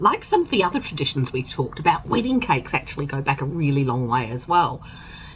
Like some of the other traditions we've talked about, wedding cakes actually go back a really long way as well.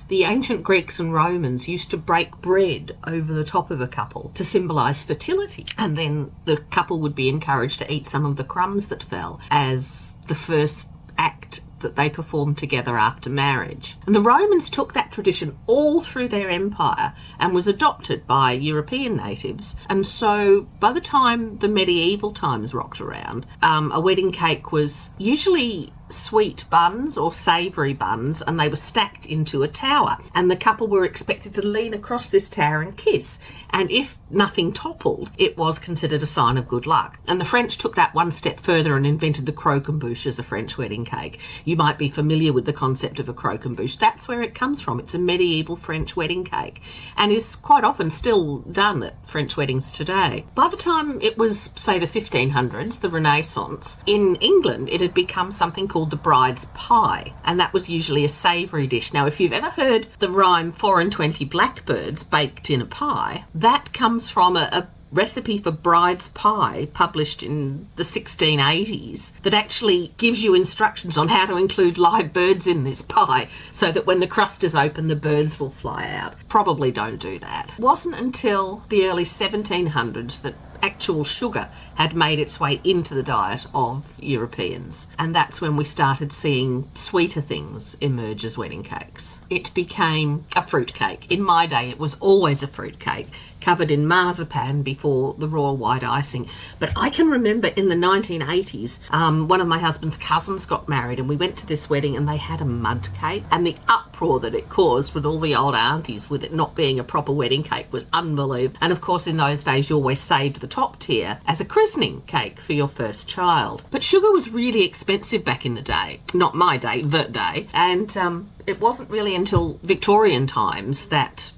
The ancient Greeks and Romans used to break bread over the top of a couple to symbolise fertility, and then the couple would be encouraged to eat some of the crumbs that fell as the first act that they performed together after marriage. And the Romans took that tradition all through their empire and was adopted by European natives. And so by the time the medieval times rocked around, a wedding cake was usually sweet buns or savoury buns, and they were stacked into a tower, and the couple were expected to lean across this tower and kiss, and if nothing toppled, it was considered a sign of good luck. And the French took that one step further and invented the croquembouche as a French wedding cake. You might be familiar with the concept of a croquembouche. That's where it comes from. It's a medieval French wedding cake and is quite often still done at French weddings today. By the time it was, say, the 1500s, the Renaissance, in England it had become something called the bride's pie, and that was usually a savoury dish. Now, if you've ever heard the rhyme 4 and 20 blackbirds baked in a pie, that comes from a recipe for bride's pie published in the 1680s that actually gives you instructions on how to include live birds in this pie so that when the crust is open, the birds will fly out. Probably don't do that. It wasn't until the early 1700s that actual sugar had made its way into the diet of Europeans, and that's when we started seeing sweeter things emerge as wedding cakes. It became a fruit cake. In my day, it was always a fruit cake covered in marzipan before the royal white icing. But I can remember in the 1980s, one of my husband's cousins got married, and we went to this wedding and they had a mud cake, and the uproar that it caused with all the old aunties with it not being a proper wedding cake was unbelievable. And of course, in those days, you always saved the top tier as a christening cake for your first child. But sugar was really expensive back in the day. Not my day, the day. And it wasn't really until Victorian times that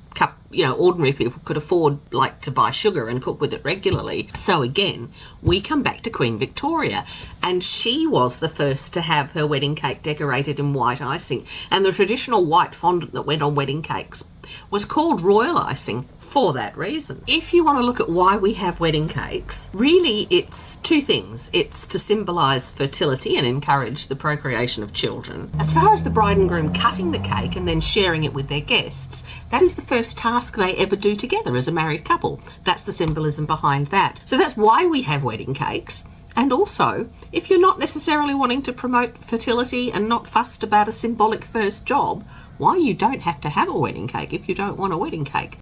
ordinary people could afford to buy sugar and cook with it regularly. So again, we come back to Queen Victoria, and she was the first to have her wedding cake decorated in white icing, and the traditional white fondant that went on wedding cakes was called royal icing for that reason. If you want to look at why we have wedding cakes, really it's two things. It's to symbolise fertility and encourage the procreation of children. As far as the bride and groom cutting the cake and then sharing it with their guests, that is the first task they ever do together as a married couple. That's the symbolism behind that. So that's why we have wedding cakes. And also, if you're not necessarily wanting to promote fertility and not fussed about a symbolic first job, why you don't have to have a wedding cake if you don't want a wedding cake.